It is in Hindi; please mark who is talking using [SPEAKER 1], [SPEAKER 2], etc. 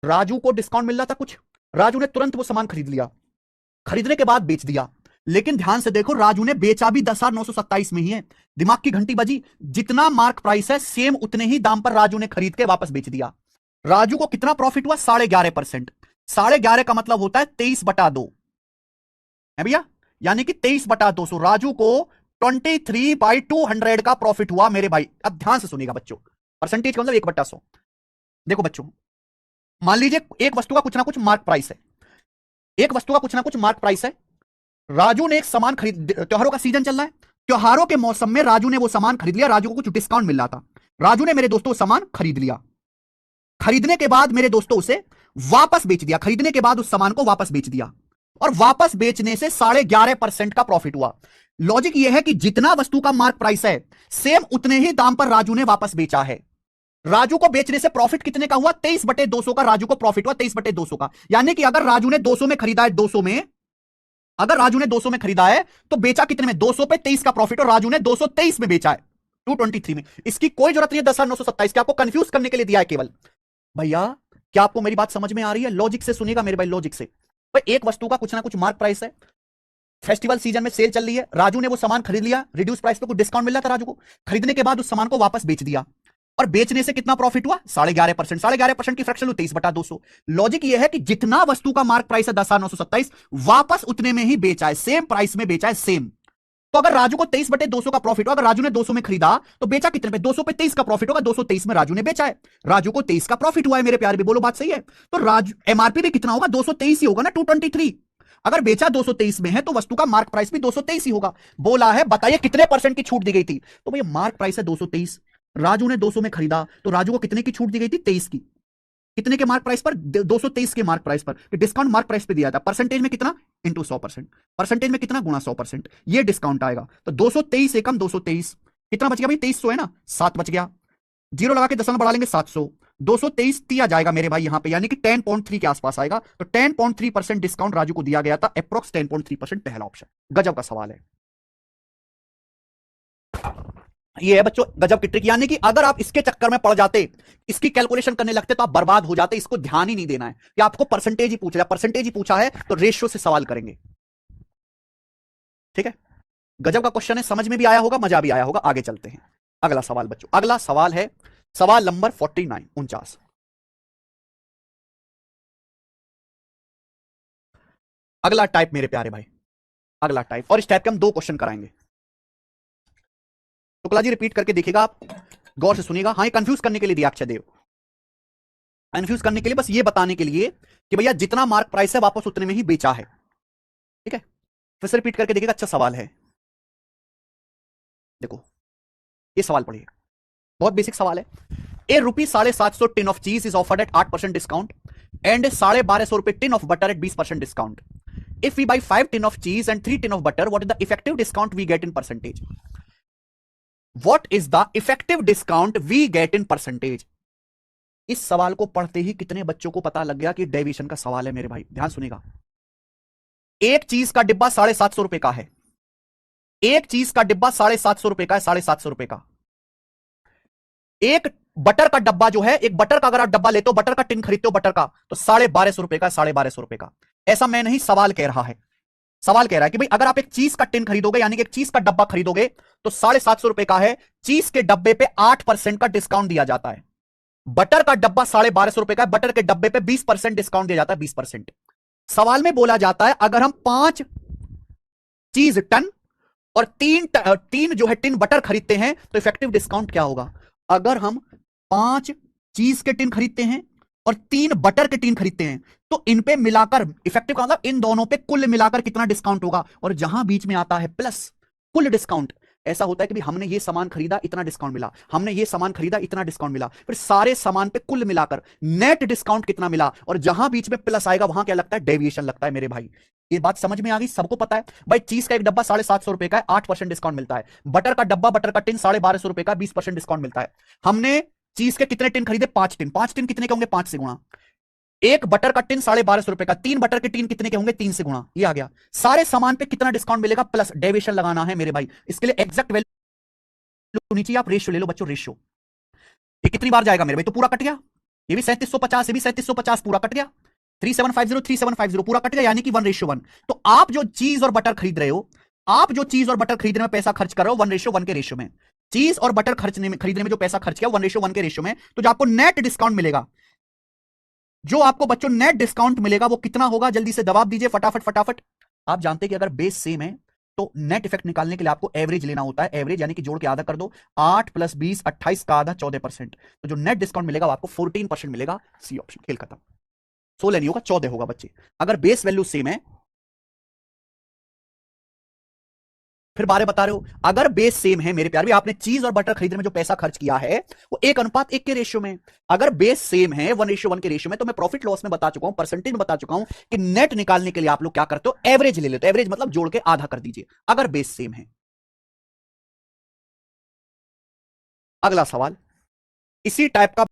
[SPEAKER 1] राजू को डिस्काउंट मिल रहा था कुछ, राजू ने तुरंत वो सामान खरीद लिया, खरीदने के बाद बेच दिया। लेकिन ध्यान से देखो, राजू ने बेचा भी 10,927 में ही है। दिमाग की घंटी बजी, जितना मार्क प्राइस है सेम उतने ही दाम पर राजू ने खरीद के वापस बेच दिया। राजू को कितना प्रॉफिट हुआ? 11.5%। 11.5 का मतलब होता है 23/2 है भैया, यानी कि 23/200। राजू को 23/200 का प्रॉफिट हुआ मेरे भाई। अब ध्यान से सुनिएगा बच्चों, परसेंटेज का मतलब 1/100। देखो बच्चों, मान लीजिए एक वस्तु का कुछ ना कुछ मार्क प्राइस है, एक वस्तु का कुछ ना कुछ मार्क प्राइस है। राजू ने एक सामान खरीद, त्योहारों का सीजन चल रहा है, त्योहारों के मौसम में राजू ने वो सामान खरीद लिया, राजू को कुछ डिस्काउंट मिल रहा था, राजू ने मेरे दोस्तों सामान खरीद लिया। खरीदने के बाद मेरे दोस्तों उसे वापस बेच दिया, खरीदने के बाद उस सामान को वापस बेच दिया, और वापस बेचने से 11.5% का प्रॉफिट हुआ। लॉजिक यह है कि जितना वस्तु का मार्क प्राइस है सेम उतने ही दाम पर राजू ने वापस बेचा है। राजू को बेचने से प्रॉफिट कितने का हुआ? 23/200 का राजू को प्रॉफिट हुआ, 23/200 का। यानी कि अगर राजू ने 200 में खरीदा है, 200 में, अगर राजू ने 200 में खरीदा है तो बेचा कितने में? 200 पे 23 का प्रॉफिट, और राजू ने 223 में बेचा है, 223 में। इसकी कोई जरूरत नहीं है 10,927 की, आपको कंफ्यूज करने के लिए दिया है केवल। भैया क्या आपको मेरी बात समझ में आ रही है? लॉजिक से सुनिएगा मेरे भाई, लॉजिक से। भाई एक वस्तु का कुछ ना कुछ मार्क प्राइस है, फेस्टिवल सीजन में सेल चल रही है, राजू ने वो सामान खरीद लिया, रिड्यूस प्राइस पे कुछ डिस्काउंट मिल रहा था राजू को, खरीदने के बाद उस सामान को वापस बेच दिया, और बेचने से कितना प्रॉफिट हुआ? 11.5%। 11.5% की फ्रैक्शन 23/200। लॉजिक ये है कि जितना वस्तु का मार्क प्राइस है 10,927, वापस उतने में ही बेचा है, सेम प्राइस में बेचा है, सेम। तो अगर राजू को 23/200 का प्रॉफिट हो, अगर राजू ने 200 में खरीदा तो बेचा कितने पे? 200 पे 23 का प्रॉफिट होगा, 223 में राजू ने बेचा है, राजू को 23 का प्रॉफिट हुआ है मेरे प्यारे भी। बोलो बात सही है? तो राजू एमआरपी भी कितना होगा? 223 ही होगा ना, 223। अगर बेचा 223 में है तो वस्तु का मार्क प्राइस भी 223 ही होगा। बोला है बताइए कितने परसेंट की छूट दी गई थी? तो भैया मार्क प्राइस है 223, राजू ने 200 में खरीदा तो राजू को कितने की छूट दी गई थी? 23 की। कितने के मार्क प्राइस पर? 223 के मार्क प्राइस पर। डिस्काउंट मार्क प्राइस पे दिया था, परसेंटेज में कितना? इंटू 100%। परसेंटेज में कितना? गुणा 100%। ये डिस्काउंट आएगा। तो 223 एकम 223, कितना बच गया भाई? 2300 है ना, 7 बच गया, जीरो लगा के दशमलव बढ़ा लेंगे, 700। 223 दिया जाएगा मेरे भाई यहां पे, यानी कि 10.3 के आसपास आएगा। तो 10.3% डिस्काउंट राजू को दिया गया था, अप्रोक्स 10.3%, पहला ऑप्शन। गजब का सवाल है ये, है बच्चों गजब की ट्रिक। यानी कि अगर आप इसके चक्कर में पड़ जाते, इसकी कैलकुलेशन करने लगते, तो आप बर्बाद हो जाते। इसको ध्यान ही नहीं देना है कि आपको परसेंटेज ही पूछा, परसेंटेज ही पूछा है तो रेशियो से सवाल करेंगे। ठीक है, गजब का क्वेश्चन है, समझ में भी आया होगा, मजा भी आया होगा। आगे चलते हैं, अगला सवाल बच्चों, अगला सवाल है सवाल नंबर 49, 49। अगला टाइप मेरे प्यारे भाई, अगला टाइप, और इस टाइप के हम 2 क्वेश्चन कराएंगे। शुक्ला जी रिपीट करके देखिएगा आप, गौर से सुनिएगा। हाँ, ये कंफ्यूज करने के लिए दिया अक्षय देव, कंफ्यूज करने के लिए, बस ये बताने के लिए कि भैया जितना मार्क प्राइस है वापस उतने में ही बेचा है। ठीक है, फिर से रिपीट करके देखिएगा, अच्छा सवाल है। देखो ये सवाल पढ़िए, बहुत बेसिक सवाल है। A rupee 750 tin of cheese is offered at 8% discount and 1250 रुपए tin of butter at 20% discount. If we buy 5 tin of cheese and 3 tin of butter, what is the effective discount we get in percentage? What is the effective discount we get in percentage? इस सवाल को पढ़ते ही कितने बच्चों को पता लग गया कि डेविएशन का सवाल है मेरे भाई? ध्यान सुनिएगा। एक चीज का डिब्बा 750 रुपए का है, एक चीज का डिब्बा 750 रुपए का है, 750 रुपए का। एक बटर का डब्बा जो है, एक बटर का अगर आप डब्बा लेते हो, बटर का टिन खरीदते हो बटर का, तो 1250 रुपए का, 1250 रुपए का। ऐसा मैं नहीं, सवाल कह रहा है, सवाल कह रहा है कि भाई अगर आप एक चीज का टिन खरीदोगे, यानी कि एक चीज का डब्बा खरीदोगे, तो 750 रुपए का है। चीज के डब्बे पे 8% का डिस्काउंट दिया जाता है। बटर का डब्बा 1250 रुपए का है, बटर के डब्बे पे 20% डिस्काउंट दिया जाता है, 20%। सवाल में बोला जाता है अगर हम 5 चीज टन और तीन जो है टिन बटर खरीदते हैं तो इफेक्टिव डिस्काउंट क्या होगा? अगर हम 5 चीज के टिन खरीदते हैं और 3 बटर के टिन खरीदते हैं, तो इन पे मिलाकर इफेक्टिव का मतलब इन दोनों पे कुल मिलाकर कितना डिस्काउंट होगा? और जहां बीच में आता है प्लस, कुल डिस्काउंट, ऐसा होता है कि भाई हमने ये सामान खरीदा इतना डिस्काउंट मिला, हमने ये सामान खरीदा इतना डिस्काउंट मिला, फिर सारे सामान पे कुल मिलाकर नेट डिस्काउंट कितना मिला, और जहां बीच में प्लस आएगा वहां क्या लगता है? डेविएशन लगता है मेरे भाई। ये बात समझ में आ गई? सबको पता है भाई, चीज का एक डब्बा 750 रुपए का है, 8% डिस्काउंट मिलता है। बटर का डब्बा, बटर का टिन 1250 रुपए का, 20% डिस्काउंट मिलता है। हमने चीज के कितने टिन खरीदे? 5 टिन। 5 टिन कितने के होंगे? 5 से गुणा। एक बटर का टिन 1250 रुपए का, 3 बटर के टिन कितने के होंगे? 3 से गुणा। ये आ गया। सारे सामान पे कितना डिस्काउंट मिलेगा प्लस डेविएशन लगाना है मेरे भाई। इसके लिए एग्जैक्ट वैल्यू नीचे आप रेशियो ले लो बच्चों, रेशियो। ये कितनी बार जाएगा मेरे भाई? तो पूरा कट गया, ये भी 3750, ये भी 3750, पूरा कट गया। 3750 पूरा कट गया, यानी कि 1:1। तो आप जो चीज और बटर खरीद रहे हो, आप जो चीज और बटर खरीदने में पैसा खर्च कर रहे हो 1:1 के रेशियो में, चीज और बटर खरीदने में जो पैसा खर्च किया 1:1 के रेशियो में, तो जो आपको नेट डिस्काउंट मिलेगा, जो आपको बच्चों नेट डिस्काउंट मिलेगा वो कितना होगा, जल्दी से जवाब दीजिए फटाफट फटाफट। आप जानते हैं कि अगर बेस सेम है तो नेट इफेक्ट निकालने के लिए आपको एवरेज लेना होता है, एवरेज यानी कि जोड़ के आधा कर दो, 8 + 20 28 का आधा 14%, तो जो नेट डिस्काउंट मिलेगा वो आपको 14% मिलेगा। सी ऑप्शन, खेल खत्म। 16 नहीं होगा, 14 होगा बच्चे, अगर बेस वैल्यू सेम है। फिर बारे बता रहे हो, अगर बेस सेम है मेरे प्यार भी, आपने चीज और बटर खरीदने में जो पैसा खर्च किया है वो 1:1 के रेशियो में, अगर बेस सेम है 1:1 के रेशियो में, तो मैं प्रॉफिट लॉस में बता चुका हूं, परसेंटेज में बता चुका हूं कि नेट निकालने के लिए आप लोग क्या करते हो, एवरेज ले लेते हो। एवरेज मतलब जोड़ के आधा कर दीजिए अगर बेस सेम है। अगला सवाल इसी टाइप का